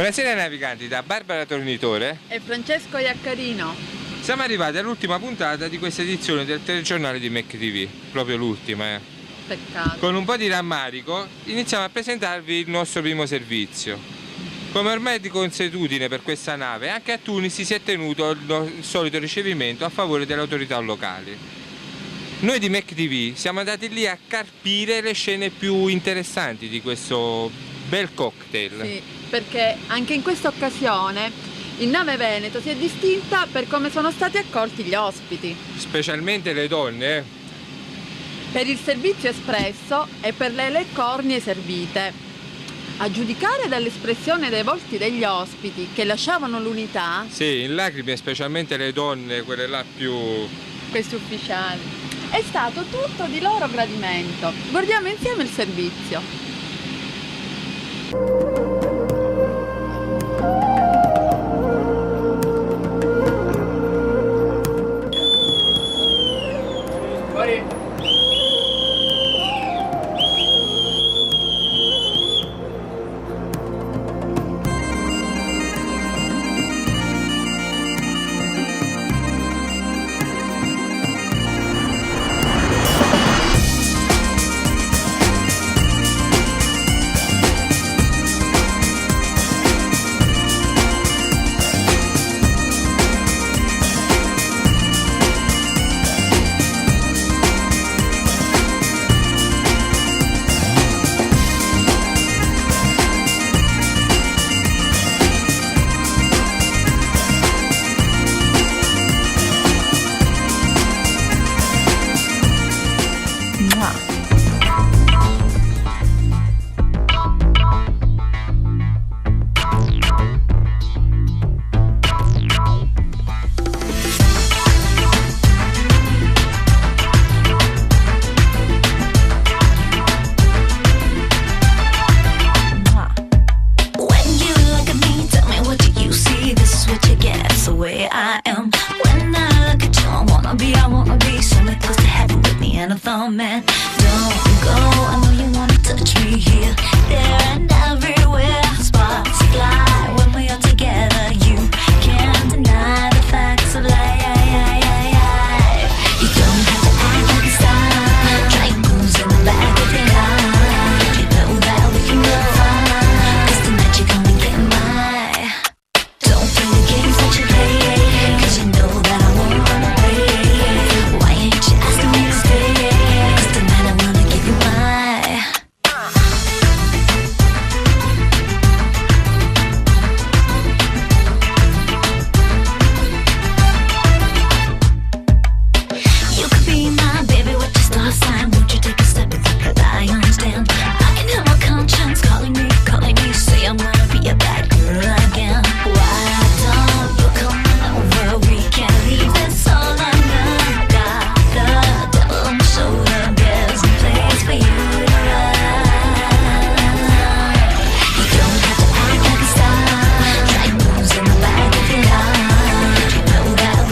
Buonasera naviganti, da Barbara Tornitore e Francesco Iaccarino. Siamo arrivati all'ultima puntata di questa edizione del telegiornale di MacTV, proprio l'ultima. Peccato. Con un po' di rammarico iniziamo a presentarvi il nostro primo servizio. Come ormai è di consuetudine per questa nave, anche a Tunisi si è tenuto il solito ricevimento a favore delle autorità locali. Noi di MacTV siamo andati lì a carpire le scene più interessanti di questo bel cocktail. Sì, perché anche in questa occasione il Nave Veneto si è distinta per come sono stati accolti gli ospiti. Specialmente le donne. Per il servizio espresso e per le cornie servite. A giudicare dall'espressione dei volti degli ospiti che lasciavano l'unità. Sì, in lacrime, specialmente le donne, quelle là più... Questi ufficiali. È stato tutto di loro gradimento. Guardiamo insieme il servizio.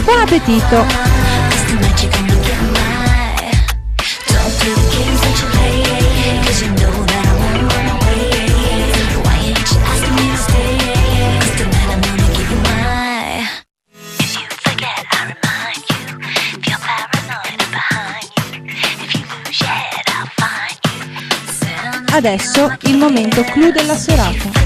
Buon appetito! Adesso il momento clou della serata.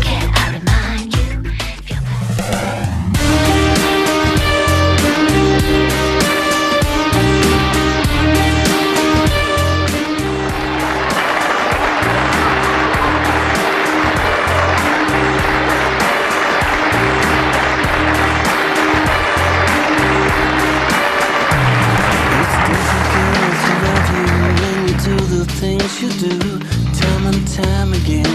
You do time and time again.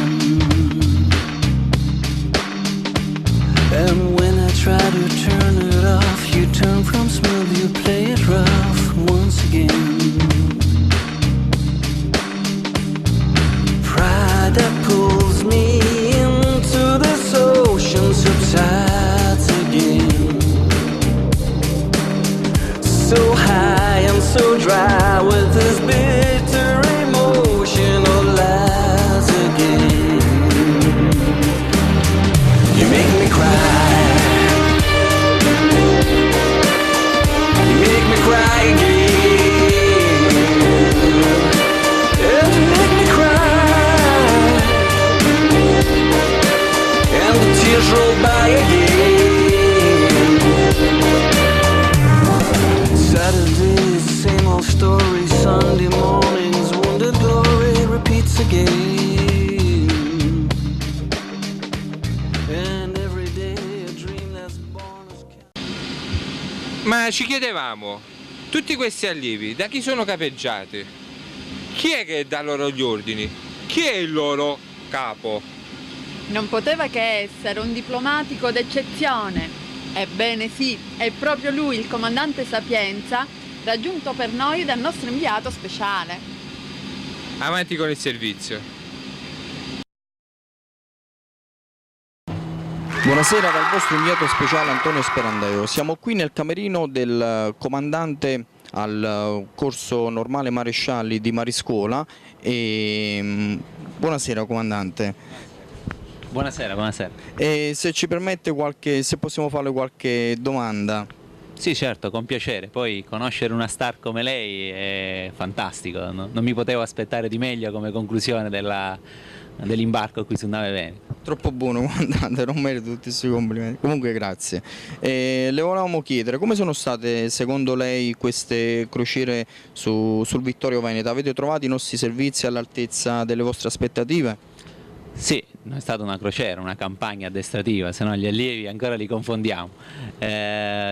Ma ci chiedevamo, tutti questi allievi da chi sono capeggiati? Chi è che dà loro gli ordini? Chi è il loro capo? Non poteva che essere un diplomatico d'eccezione. Ebbene sì, è proprio lui, il comandante Sapienza, raggiunto per noi dal nostro inviato speciale. Avanti con il servizio. Buonasera dal vostro inviato speciale Antonio Sperandeo. Siamo qui nel camerino del comandante al corso normale marescialli di Mariscuola e buonasera comandante. Buonasera, buonasera. E se ci permette se possiamo fare qualche domanda. Sì, certo, con piacere. Poi conoscere una star come lei è fantastico. Non mi potevo aspettare di meglio come conclusione dell'imbarco qui su Nave Veneto. Troppo buono comandante, non merito tutti questi complimenti. Comunque grazie. Le volevamo chiedere come sono state secondo lei queste crociere sul Vittorio Veneto? Avete trovato i nostri servizi all'altezza delle vostre aspettative? Sì, non è stata una crociera, una campagna addestrativa, se no gli allievi ancora li confondiamo.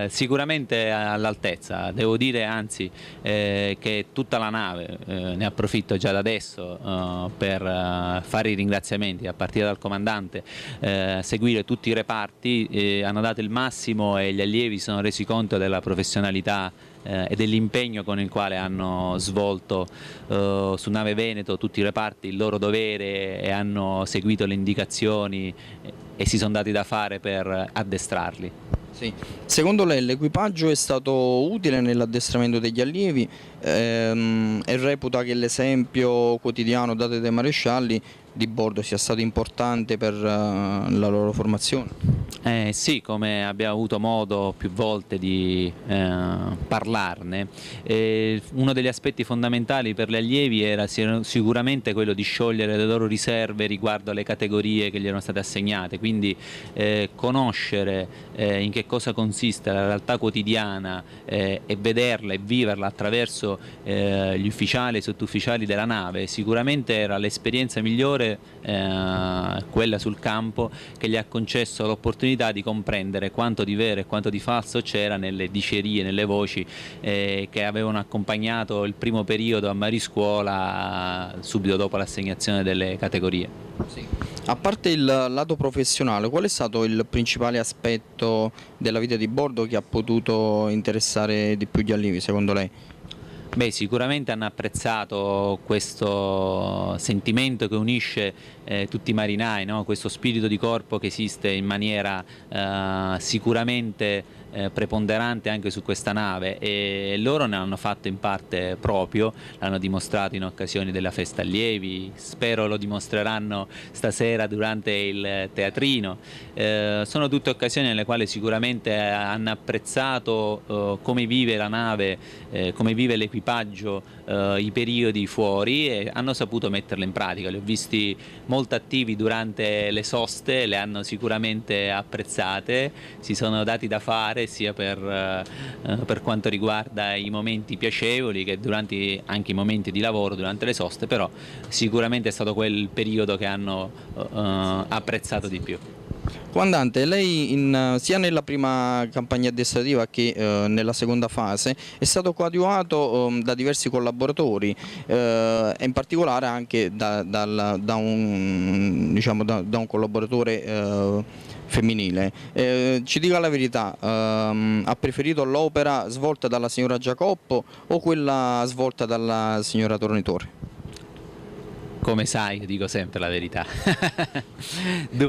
Sicuramente all'altezza, devo dire anzi che tutta la nave, ne approfitto già da adesso per fare i ringraziamenti a partire dal comandante, seguire tutti i reparti, hanno dato il massimo e gli allievi si sono resi conto della professionalità e dell'impegno con il quale hanno svolto su Nave Veneto tutti i reparti il loro dovere e hanno seguito le indicazioni e si sono dati da fare per addestrarli. Sì. Secondo lei l'equipaggio è stato utile nell'addestramento degli allievi e reputa che l'esempio quotidiano dato dai marescialli di bordo sia stato importante per la loro formazione? Sì, come abbiamo avuto modo più volte di parlarne, uno degli aspetti fondamentali per gli allievi era sicuramente quello di sciogliere le loro riserve riguardo alle categorie che gli erano state assegnate, quindi conoscere in che cosa consiste la realtà quotidiana e vederla e viverla attraverso gli ufficiali e sottufficiali della nave sicuramente era l'esperienza migliore, quella sul campo, che gli ha concesso l'opportunità di comprendere quanto di vero e quanto di falso c'era nelle dicerie, nelle voci che avevano accompagnato il primo periodo a Mariscuola subito dopo l'assegnazione delle categorie. Sì. A parte il lato professionale, qual è stato il principale aspetto della vita di bordo che ha potuto interessare di più gli allievi secondo lei? Beh, sicuramente hanno apprezzato questo sentimento che unisce tutti i marinai, no? Questo spirito di corpo che esiste in maniera sicuramente preponderante anche su questa nave e loro ne hanno fatto in parte proprio, l'hanno dimostrato in occasioni della festa allievi, spero lo dimostreranno stasera durante il teatrino. Sono tutte occasioni nelle quali sicuramente hanno apprezzato come vive la nave, come vive l'equipaggio, i periodi fuori e hanno saputo metterle in pratica. Li ho visti molto attivi durante le soste, le hanno sicuramente apprezzate, si sono dati da fare sia per quanto riguarda i momenti piacevoli che durante anche i momenti di lavoro durante le soste, però sicuramente è stato quel periodo che hanno apprezzato di più. Comandante, lei sia nella prima campagna addestrativa che nella seconda fase è stato coadiuvato da diversi collaboratori e in particolare anche da un collaboratore femminile. Ci dica la verità, ha preferito l'opera svolta dalla signora Giacoppo o quella svolta dalla signora Tornitore? Come sai, io dico sempre la verità.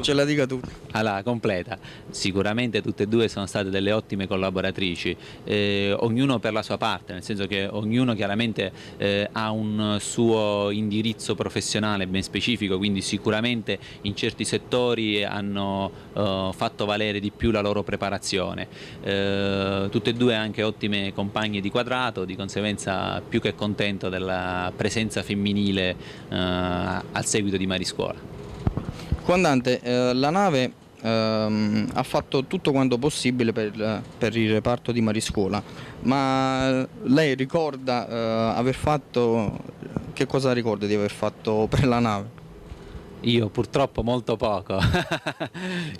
Ce la dica tu. Allora, completa. Sicuramente tutte e due sono state delle ottime collaboratrici, ognuno per la sua parte, nel senso che ognuno chiaramente ha un suo indirizzo professionale ben specifico, quindi sicuramente in certi settori hanno fatto valere di più la loro preparazione. Tutte e due anche ottime compagne di quadrato, di conseguenza più che contento della presenza femminile al seguito di Mariscuola. Comandante, la nave ha fatto tutto quanto possibile per il reparto di Mariscuola, ma lei ricorda che cosa ricorda di aver fatto per la nave? Io purtroppo molto poco.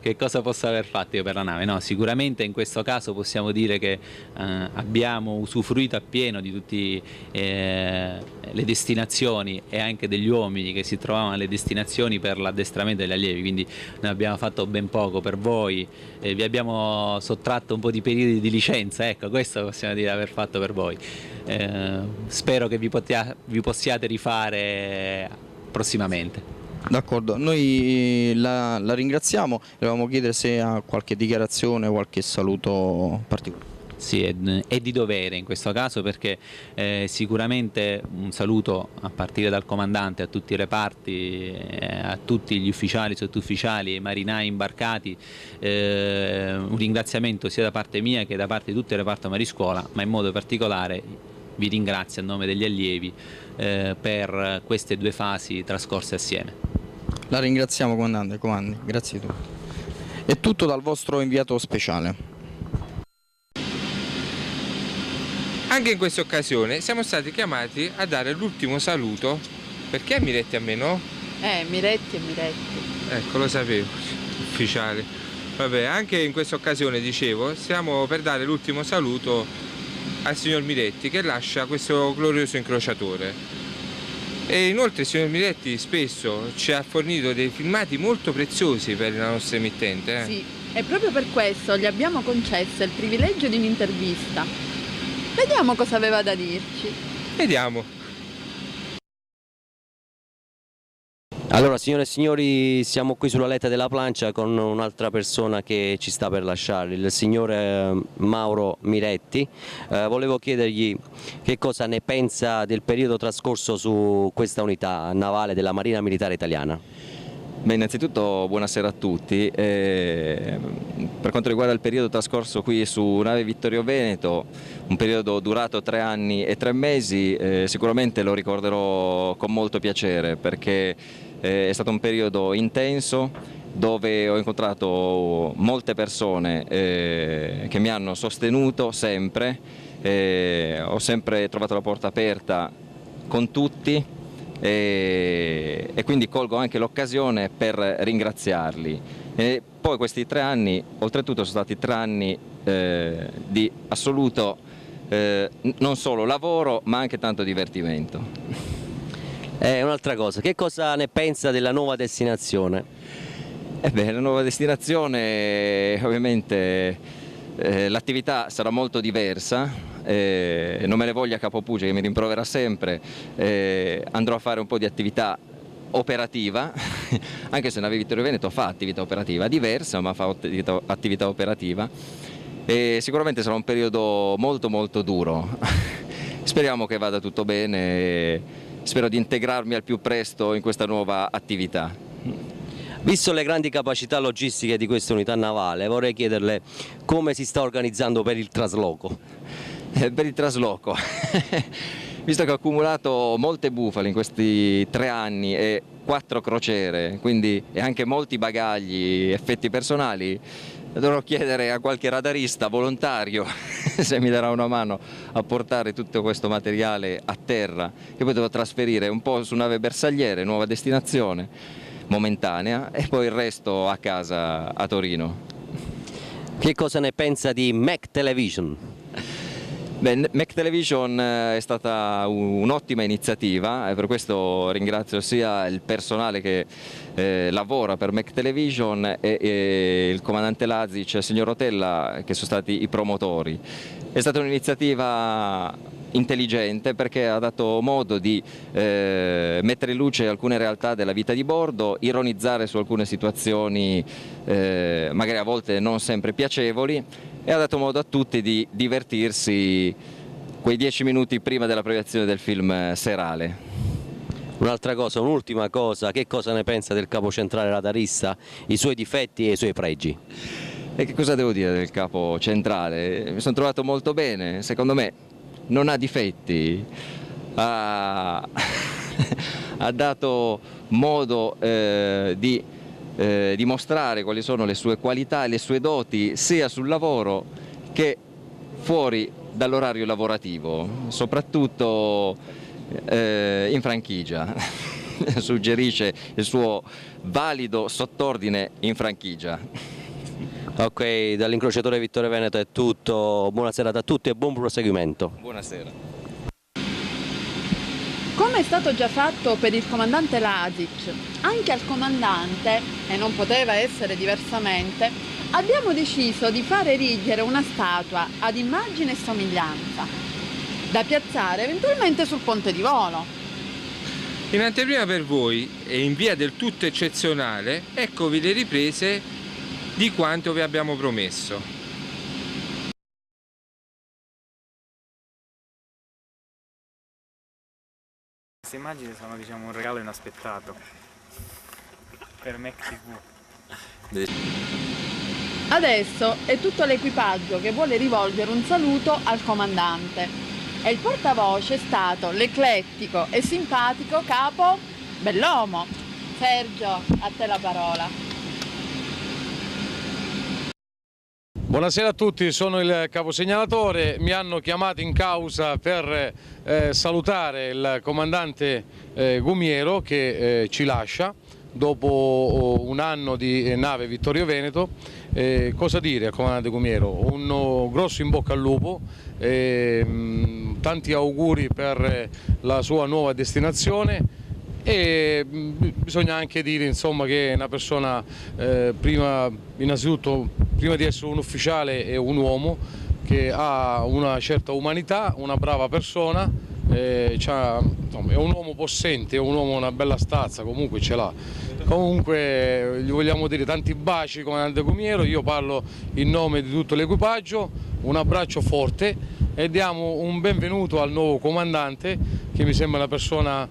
Che cosa posso aver fatto io per la nave? No, sicuramente in questo caso possiamo dire che abbiamo usufruito appieno di tutte le destinazioni e anche degli uomini che si trovavano alle destinazioni per l'addestramento degli allievi, quindi noi abbiamo fatto ben poco per voi, vi abbiamo sottratto un po' di periodi di licenza, ecco, questo possiamo dire aver fatto per voi. Spero che vi possiate rifare prossimamente. D'accordo, noi la ringraziamo, le volevamo chiedere se ha qualche dichiarazione, qualche saluto particolare. Sì, è di dovere in questo caso, perché sicuramente un saluto a partire dal comandante, a tutti i reparti, a tutti gli ufficiali, sottufficiali e marinai imbarcati, un ringraziamento sia da parte mia che da parte di tutto il reparto Mariscuola, ma in modo particolare vi ringrazio a nome degli allievi per queste 2 fasi trascorse assieme. La ringraziamo comandante, comandi, grazie a tutti. È tutto dal vostro inviato speciale. Anche in questa occasione siamo stati chiamati a dare l'ultimo saluto. Perché Miretti a me no? Miretti e Miretti. Ecco, lo sapevo, ufficiale. Vabbè, anche in questa occasione, dicevo, stiamo per dare l'ultimo saluto al signor Miretti che lascia questo glorioso incrociatore. E inoltre il signor Miretti spesso ci ha fornito dei filmati molto preziosi per la nostra emittente. Sì, e proprio per questo gli abbiamo concesso il privilegio di un'intervista. Vediamo cosa aveva da dirci. Vediamo. Allora, signore e signori, siamo qui sulla letta della plancia con un'altra persona che ci sta per lasciare, il signore Mauro Miretti. Volevo chiedergli che cosa ne pensa del periodo trascorso su questa unità navale della Marina Militare Italiana. Beh, innanzitutto buonasera a tutti. Per quanto riguarda il periodo trascorso qui su nave Vittorio Veneto, un periodo durato 3 anni e 3 mesi, sicuramente lo ricorderò con molto piacere, perché è stato un periodo intenso dove ho incontrato molte persone che mi hanno sostenuto sempre, ho sempre trovato la porta aperta con tutti. E quindi colgo anche l'occasione per ringraziarli. E poi questi 3 anni, oltretutto, sono stati 3 anni di assoluto non solo lavoro ma anche tanto divertimento. Un'altra cosa, che cosa ne pensa della nuova destinazione? La nuova destinazione, ovviamente l'attività sarà molto diversa, non me ne voglia Capopugia che mi rimprovera sempre, andrò a fare un po' di attività operativa, anche se Nave Vittorio Veneto fa attività operativa, diversa ma fa attività operativa, e sicuramente sarà un periodo molto molto duro. Speriamo che vada tutto bene e spero di integrarmi al più presto in questa nuova attività. Visto le grandi capacità logistiche di questa unità navale, vorrei chiederle come si sta organizzando per il trasloco. Per il trasloco, visto che ho accumulato molte bufale in questi 3 anni e 4 crociere, quindi e anche molti bagagli, effetti personali, dovrò chiedere a qualche radarista volontario se mi darà una mano a portare tutto questo materiale a terra, che poi devo trasferire un po' su nave bersagliere, nuova destinazione momentanea, e poi il resto a casa a Torino. Che cosa ne pensa di Mac Television? Beh, Mac Television è stata un'ottima iniziativa, e per questo ringrazio sia il personale che lavora per Mac Television e il comandante Lazic e il signor Rotella, che sono stati i promotori. È stata un'iniziativa intelligente perché ha dato modo di mettere in luce alcune realtà della vita di bordo, ironizzare su alcune situazioni magari a volte non sempre piacevoli, e ha dato modo a tutti di divertirsi quei 10 minuti prima della proiezione del film serale. Un'altra cosa, un'ultima cosa, che cosa ne pensa del capo centrale radarista, i suoi difetti e i suoi pregi? E che cosa devo dire del capo centrale? Mi sono trovato molto bene, secondo me non ha difetti, ha dato modo di dimostrare quali sono le sue qualità e le sue doti sia sul lavoro che fuori dall'orario lavorativo, soprattutto in franchigia. suggerisce il suo valido sottordine in franchigia. Ok, dall'incrociatore Vittorio Veneto è tutto, buona serata a tutti e buon proseguimento. Buonasera. Come è stato già fatto per il comandante Lazic, anche al comandante, e non poteva essere diversamente, abbiamo deciso di far erigere una statua ad immagine e somiglianza, da piazzare eventualmente sul ponte di Volo. In anteprima per voi e in via del tutto eccezionale, eccovi le riprese di quanto vi abbiamo promesso. Queste immagini sono, diciamo, un regalo inaspettato per Mac TV. Adesso è tutto l'equipaggio che vuole rivolgere un saluto al comandante e il portavoce è stato l'eclettico e simpatico capo Bellomo. Sergio, a te la parola. Buonasera a tutti, sono il caposegnalatore, mi hanno chiamato in causa per salutare il comandante Gumiero che ci lascia dopo un anno di nave Vittorio Veneto. Cosa dire al comandante Gumiero? Un grosso in bocca al lupo, tanti auguri per la sua nuova destinazione. E bisogna anche dire, insomma, che è una persona, innanzitutto, prima di essere un ufficiale, è un uomo che ha una certa umanità, una brava persona, insomma, è un uomo possente, è un uomo una bella stazza, comunque ce l'ha. Comunque gli vogliamo dire tanti baci, comandante Gumiero, io parlo in nome di tutto l'equipaggio, un abbraccio forte e diamo un benvenuto al nuovo comandante, che mi sembra una persona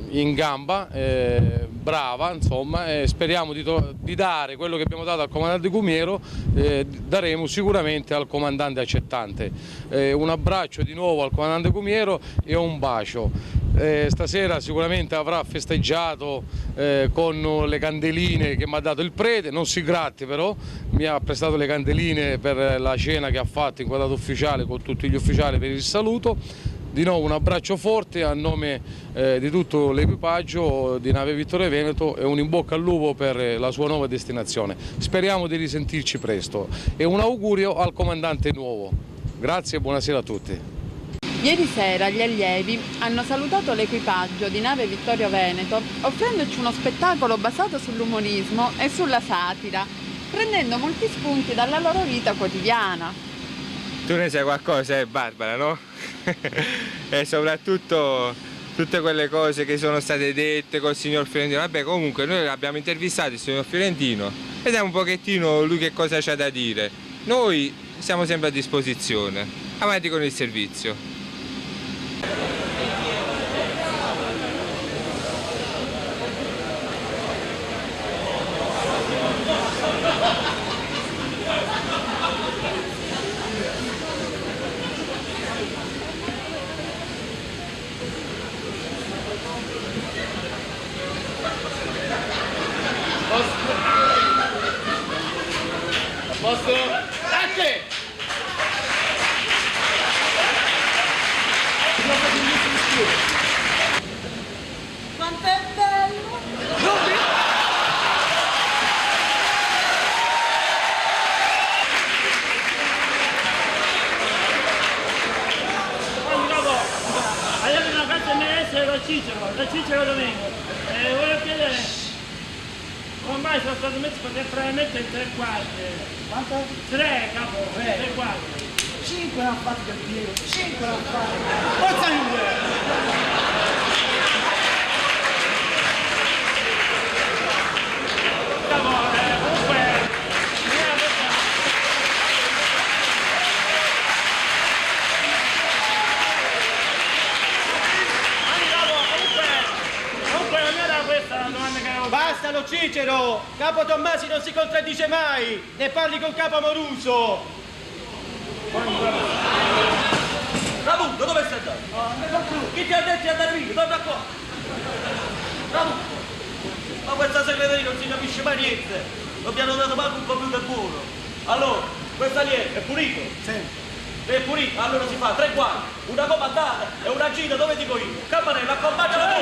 in gamba, brava, insomma, e speriamo di dare quello che abbiamo dato al comandante Gumiero, daremo sicuramente al comandante accettante. Un abbraccio di nuovo al comandante Gumiero e un bacio. Stasera sicuramente avrà festeggiato con le candeline che mi ha dato il prete, non si gratti però, mi ha prestato le candeline per la cena che ha fatto in quadrato ufficiale con tutti gli ufficiali per il saluto. Di nuovo un abbraccio forte a nome di tutto l'equipaggio di nave Vittorio Veneto e un in bocca al lupo per la sua nuova destinazione. Speriamo di risentirci presto e un augurio al comandante nuovo. Grazie e buonasera a tutti. Ieri sera gli allievi hanno salutato l'equipaggio di nave Vittorio Veneto offrendoci uno spettacolo basato sull'umorismo e sulla satira, prendendo molti spunti dalla loro vita quotidiana. Tu ne sai qualcosa, Barbara, no? E soprattutto tutte quelle cose che sono state dette col signor Fiorentino. Vabbè, comunque noi abbiamo intervistato il signor Fiorentino, vediamo un pochettino lui che cosa c'ha da dire. Noi siamo sempre a disposizione, avanti con il servizio. Posto? Ecce! Quanto è bello! Abbiamo una carta MS da Cicero Domingo. Voglio chiedere, come mai sono stato messo contemporaneamente in 3 quarti? Quanto? 3, capo, 3 quarti. 5 l'ha fatto del Piero, 5 l'ha fatto. Forza Juve! Basta lo Cicero! Capo Tommasi non si contraddice mai! Ne parli con capo Amoruso! Ramundo, dove sei andato? Chi ti ha detto di andare via? Torna qua! Ramundo! Ma questa segreteria non si capisce mai niente! Non mi hanno dato manco un computer buono! Allora, questa lì è pulito? Sì. È pulito? Allora si fa 3 quarti, una comandata e una gita dove dico io! Campanello, accompagnalo!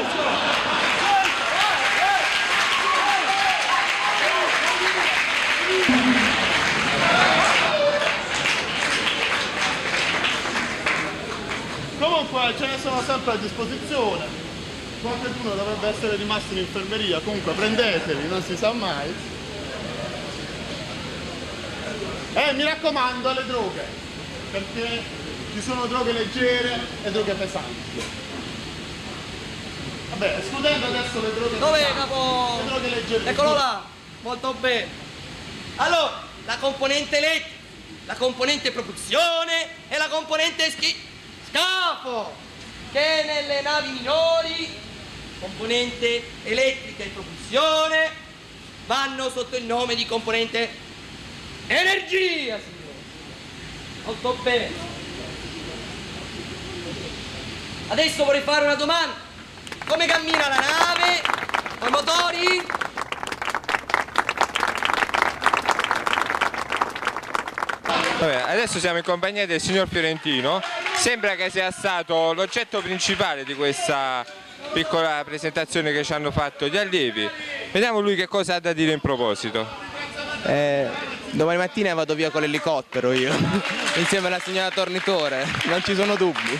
ce ne sono sempre a disposizione. Qualcuno dovrebbe essere rimasto in infermeria, comunque prendeteli, non si sa mai. Mi raccomando, alle droghe, perché ci sono droghe leggere e droghe pesanti. Vabbè, escludendo adesso le droghe Dov'è, pesanti, capo? le droghe leggere. Eccolo là, molto bene. Allora, la componente elettrica, la componente propulsione e la componente scafo, che nelle navi minori, componente elettrica e propulsione, vanno sotto il nome di componente energia, signore. Molto bene. Adesso vorrei fare una domanda. Come cammina la nave? Con i motori? Vabbè, adesso siamo in compagnia del signor Fiorentino. Sembra che sia stato l'oggetto principale di questa piccola presentazione che ci hanno fatto gli allievi. Vediamo lui che cosa ha da dire in proposito. Domani mattina vado via con l'elicottero io, insieme alla signora Tornitore, non ci sono dubbi,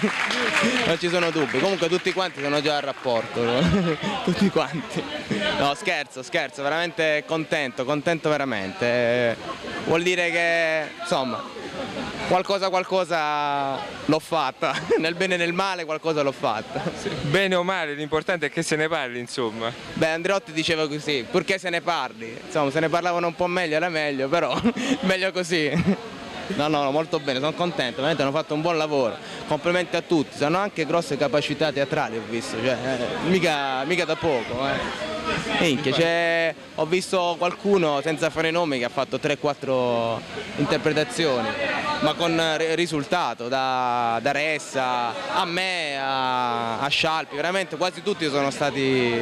non ci sono dubbi. Comunque tutti quanti sono già al rapporto, no? Tutti quanti. No, scherzo, veramente contento veramente. Vuol dire che, insomma, qualcosa l'ho fatta, nel bene e nel male qualcosa l'ho fatta. Sì. Bene o male, l'importante è che se ne parli, insomma. Beh, Andreotti diceva così, purché se ne parli, insomma, se ne parlavano un po' meglio era meglio, però meglio così. No, molto bene, sono contento, veramente hanno fatto un buon lavoro, complimenti a tutti, hanno anche grosse capacità teatrali, ho visto, cioè, mica da poco. Minchia, ho visto qualcuno, senza fare nomi, che ha fatto 3-4 interpretazioni, ma con risultato, da Ressa a me, a Scialpi, veramente quasi tutti sono stati,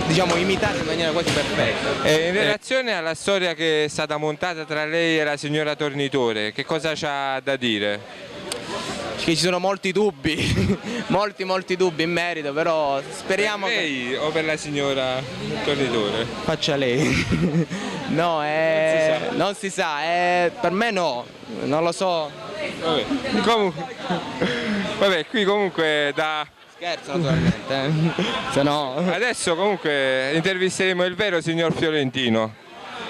diciamo, imitati in maniera quasi perfetta. E in relazione alla storia che è stata montata tra lei e la signora Tornitore, che cosa c'ha da dire? Che ci sono molti dubbi, molti dubbi in merito, però speriamo per lei o per la signora Tornitore? Faccia lei. No, non si sa, per me no, non lo so. Vabbè, qui comunque da... Scherzo naturalmente, se no... Adesso comunque intervisteremo il vero signor Fiorentino.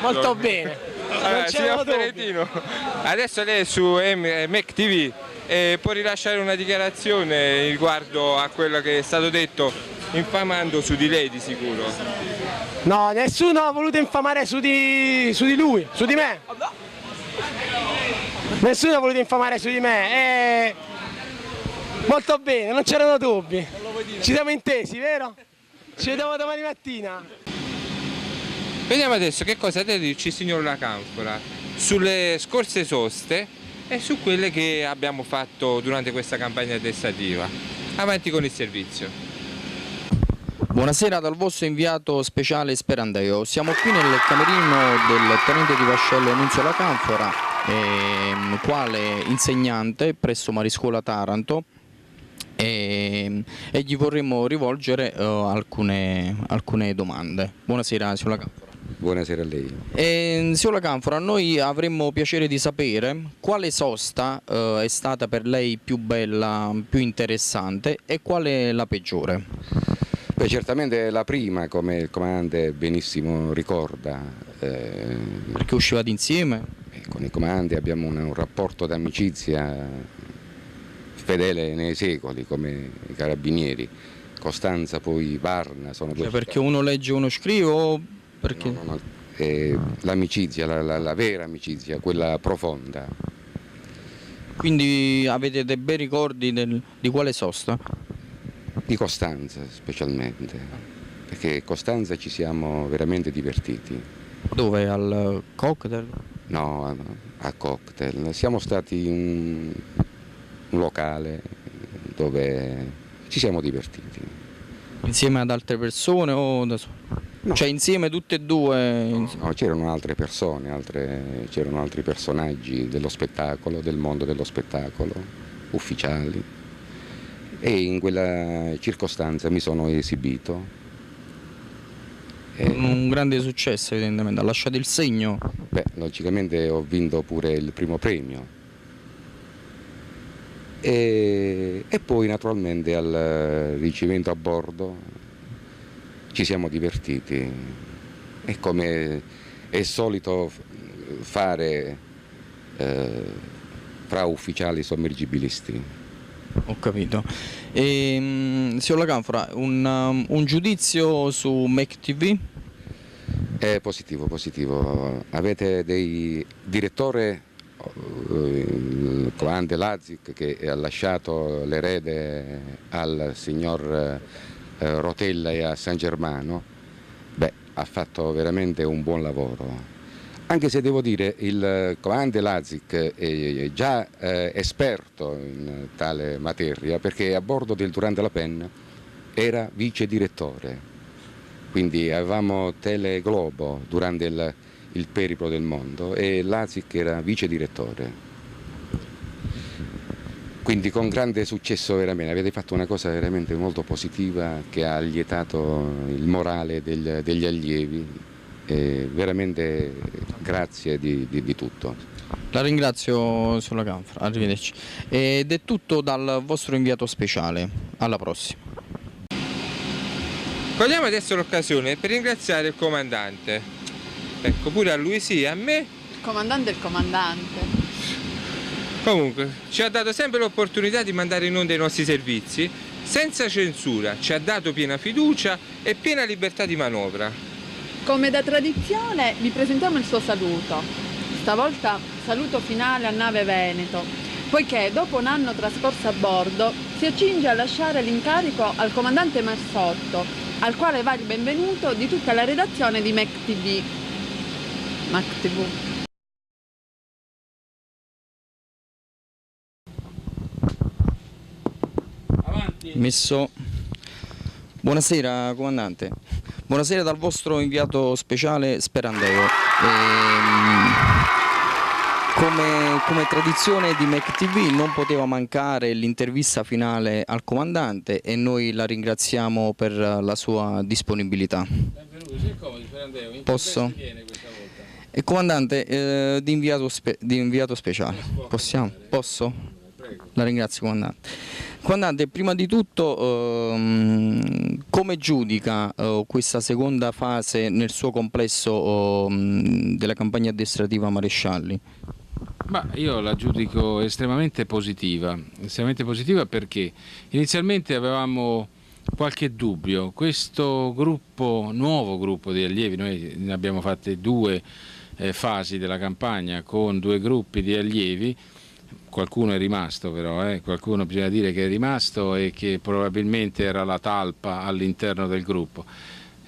Molto bene. Signor Fiorentino, adesso lei è su MEC TV e può rilasciare una dichiarazione riguardo a quello che è stato detto, infamando su di lei di sicuro. No, nessuno ha voluto infamare su di lui, su di me. Nessuno ha voluto infamare su di me. Molto bene, non c'erano dubbi. Ci siamo intesi, vero? Ci vediamo domani mattina. Vediamo adesso che cosa ha da dirci il signor La Canfora sulle scorse soste e su quelle che abbiamo fatto durante questa campagna addestrativa. Avanti con il servizio. Buonasera dal vostro inviato speciale Sperandeo. Siamo qui nel camerino del tenente di vascello Nunzio La Canfora, quale insegnante presso Mariscuola Taranto, e gli vorremmo rivolgere alcune domande. Buonasera signor La Canfora. Buonasera a lei. Signor La Canfora, noi avremmo piacere di sapere quale sosta è stata per lei più bella, più interessante e quale la peggiore. Beh, certamente la prima, come il comandante benissimo ricorda. Perché uscivate insieme? Con i comandanti abbiamo un rapporto d'amicizia fedele nei secoli, come i carabinieri. Costanza, poi Varna, sono due. Perché uno legge e uno scrive o perché? No. L'amicizia, la vera amicizia, quella profonda. Quindi avete dei bei ricordi di quale sosta? Di Costanza specialmente, perché Costanza ci siamo veramente divertiti. Dove? Al cocktail? No, a cocktail. Siamo stati in un locale dove ci siamo divertiti. Insieme ad altre persone o da solo? No. Cioè insieme tutte e due? No, c'erano altre persone, c'erano altri personaggi dello spettacolo, del mondo dello spettacolo, ufficiali, e in quella circostanza mi sono esibito. Un grande successo evidentemente, ha lasciato il segno? Beh, logicamente ho vinto pure il primo premio. e poi naturalmente al ricevimento a bordo ci siamo divertiti, e come è solito fare fra ufficiali sommergibilisti. Ho capito. Signor La Canfora, un giudizio su MEC TV? È positivo, positivo. Avete dei direttore, il comandante Lazic, che ha lasciato l'erede al signor Rotella e a San Germano. Beh, ha fatto veramente un buon lavoro. Anche se devo dire il comandante Lazic è già esperto in tale materia, perché a bordo del Durante la Penna era vice direttore. Quindi avevamo Tele Globo durante il periplo del mondo e Lazic era vice direttore. Quindi con grande successo veramente, avete fatto una cosa veramente molto positiva che ha lietato il morale degli allievi, e veramente grazie di tutto. La ringrazio sulla Canfora, arrivederci. Ed è tutto dal vostro inviato speciale, alla prossima. Cogliamo adesso l'occasione per ringraziare il comandante. Ecco, pure a lui sì, a me. Il comandante è il comandante. Comunque, ci ha dato sempre l'opportunità di mandare in onda i nostri servizi senza censura, ci ha dato piena fiducia e piena libertà di manovra. Come da tradizione vi presentiamo il suo saluto. Stavolta saluto finale a nave Veneto, poiché dopo un anno trascorso a bordo si accinge a lasciare l'incarico al comandante Marsotto, al quale va il benvenuto di tutta la redazione di MEC TV. MEC TV. Messo. Buonasera comandante, buonasera dal vostro inviato speciale Sperandeo. Come tradizione di MEC TV non poteva mancare l'intervista finale al comandante e noi la ringraziamo per la sua disponibilità. Benvenuto, sei comodo Sperandeo? In che Posso? veste viene questa volta? E comandante, di inviato speciale, possiamo? Posso? Prego. La ringrazio comandante. Comandante, prima di tutto come giudica questa seconda fase nel suo complesso della campagna addestrativa Marescialli? Ma io la giudico estremamente positiva perché inizialmente avevamo qualche dubbio. Questo gruppo, nuovo gruppo di allievi, noi ne abbiamo fatte due fasi della campagna con due gruppi di allievi. Qualcuno è rimasto però, qualcuno bisogna dire che è rimasto e che probabilmente era la talpa all'interno del gruppo.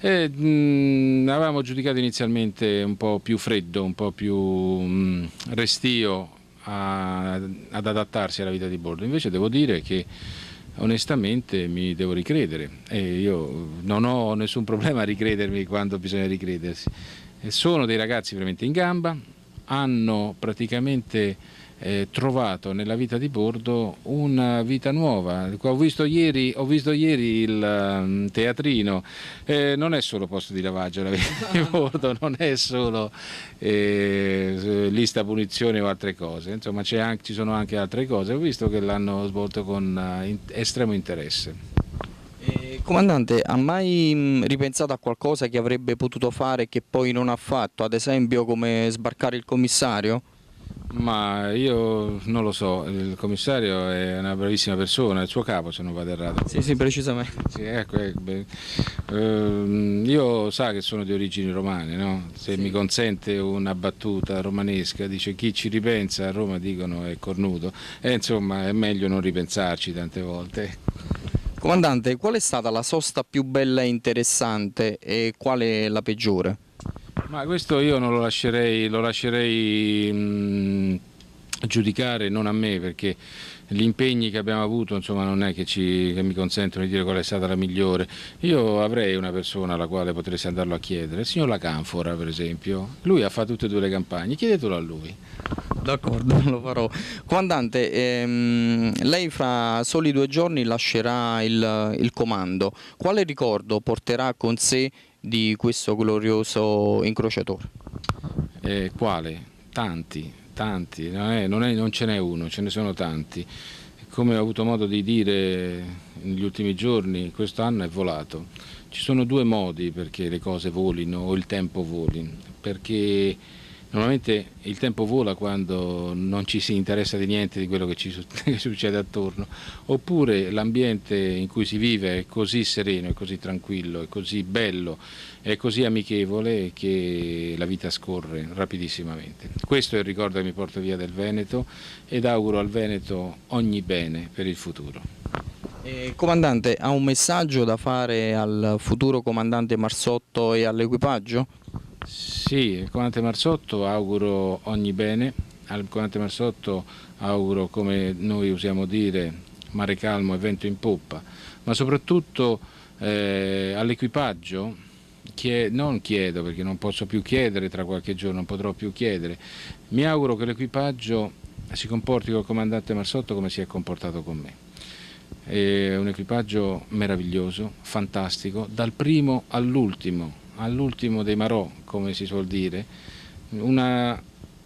Avevamo giudicato inizialmente un po' più freddo, un po' più restio ad adattarsi alla vita di bordo. Invece devo dire che onestamente mi devo ricredere e io non ho nessun problema a ricredermi quando bisogna ricredersi. Sono dei ragazzi veramente in gamba, hanno praticamente trovato nella vita di bordo una vita nuova. Ho visto ieri il teatrino, non è solo posto di lavaggio la vita di bordo, non è solo lista punizione o altre cose, insomma ci sono anche altre cose. Ho visto che l'hanno svolto con estremo interesse. Comandante, ha mai ripensato a qualcosa che avrebbe potuto fare e che poi non ha fatto, ad esempio come sbarcare il commissario? Ma io non lo so, il commissario è una bravissima persona, è il suo capo se non vado errato. Sì, precisamente. Sì, ecco, io sa che sono di origini romane, no? Se mi consente una battuta romanesca, dice chi ci ripensa a Roma dicono è cornuto, e insomma è meglio non ripensarci tante volte. Comandante, qual è stata la sosta più bella e interessante e qual è la peggiore? Ma questo io non lo lascerei giudicare non a me, perché gli impegni che abbiamo avuto insomma non è che mi consentono di dire qual è stata la migliore. Io avrei una persona alla quale potresti andarlo a chiedere, il signor La Canfora per esempio, lui ha fatto tutte e due le campagne, chiedetelo a lui. D'accordo, lo farò. Comandante, lei fra soli 2 giorni lascerà il comando, quale ricordo porterà con sé di questo glorioso incrociatore? Quale? Tanti, non ce n'è uno, ce ne sono tanti. come ho avuto modo di dire negli ultimi giorni, quest'anno è volato. Ci sono due modi perché le cose volino o il tempo voli, perché normalmente il tempo vola quando non ci si interessa di niente di quello che ci succede attorno, oppure l'ambiente in cui si vive è così sereno, è così tranquillo, è così bello, è così amichevole che la vita scorre rapidissimamente. Questo è il ricordo che mi porto via del Veneto ed auguro al Veneto ogni bene per il futuro. Comandante, ha un messaggio da fare al futuro comandante Marsotto e all'equipaggio? Sì, il comandante Marsotto auguro ogni bene, al comandante Marsotto auguro, come noi usiamo dire, mare calmo e vento in poppa, ma soprattutto all'equipaggio, non chiedo perché non posso più chiedere, tra qualche giorno non potrò più chiedere, mi auguro che l'equipaggio si comporti col comandante Marsotto come si è comportato con me. È un equipaggio meraviglioso, fantastico, dal primo all'ultimo dei marò, come si suol dire, una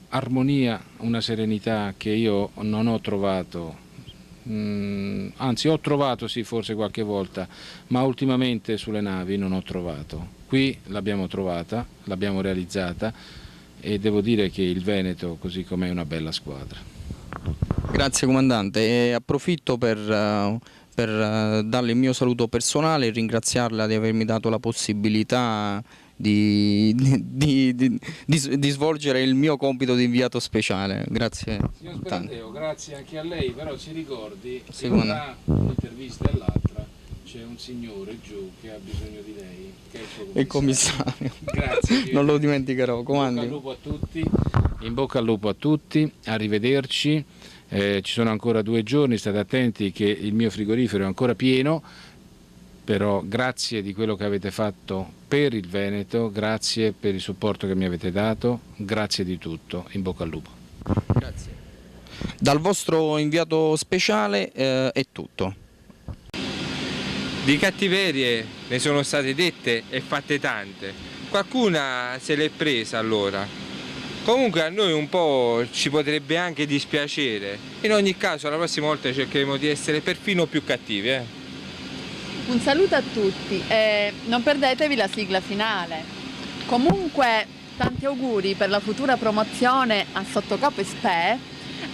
armonia, una serenità che io non ho trovato, anzi ho trovato sì forse qualche volta, ma ultimamente sulle navi non ho trovato. Qui l'abbiamo trovata, l'abbiamo realizzata e devo dire che il Veneto così com'è è una bella squadra. Grazie comandante, e approfitto per darle il mio saluto personale e ringraziarla di avermi dato la possibilità di svolgere il mio compito di inviato speciale. Grazie. Signor Sperandeo, grazie anche a lei, però si ricordi che tra un'intervista e l'altra c'è un signore giù che ha bisogno di lei, che è il commissario. Grazie. Non lo dimenticherò, comandi. In bocca al lupo a tutti, arrivederci. Ci sono ancora 2 giorni, state attenti che il mio frigorifero è ancora pieno, però grazie di quello che avete fatto per il Veneto, grazie per il supporto che mi avete dato, grazie di tutto, in bocca al lupo. Grazie. Dal vostro inviato speciale è tutto. Di cattiverie ne sono state dette e fatte tante, qualcuna se l'è presa allora. Comunque a noi un po' ci potrebbe anche dispiacere, in ogni caso la prossima volta cercheremo di essere perfino più cattivi. Un saluto a tutti e non perdetevi la sigla finale. Comunque tanti auguri per la futura promozione a Sottocapo SPE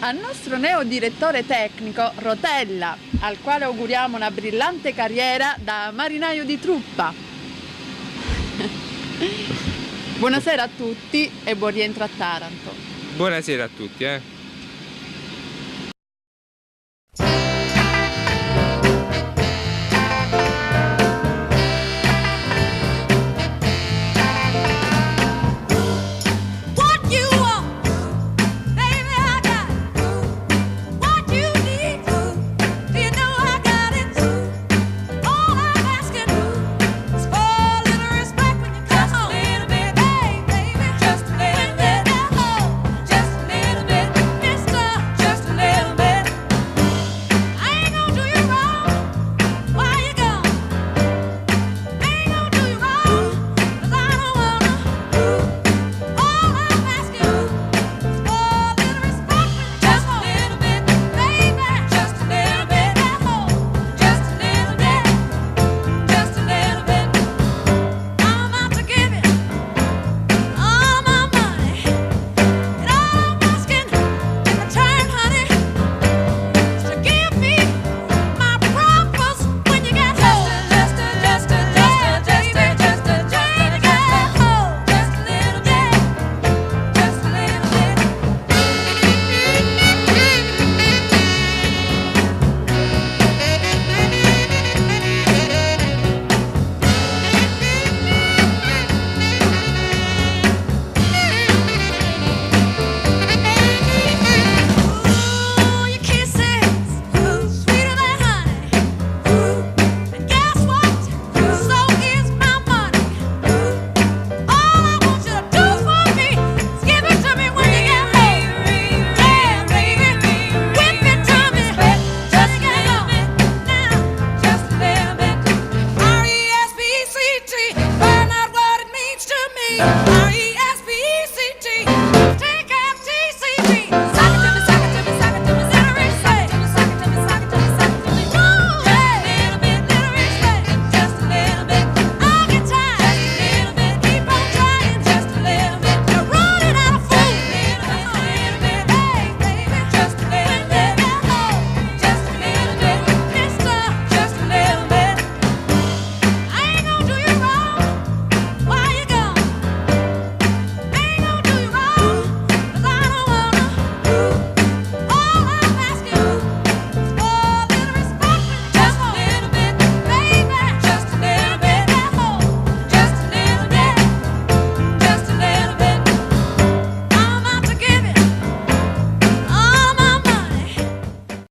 al nostro neo direttore tecnico Rotella, al quale auguriamo una brillante carriera da marinaio di truppa. Buonasera a tutti e buon rientro a Taranto. Buonasera a tutti.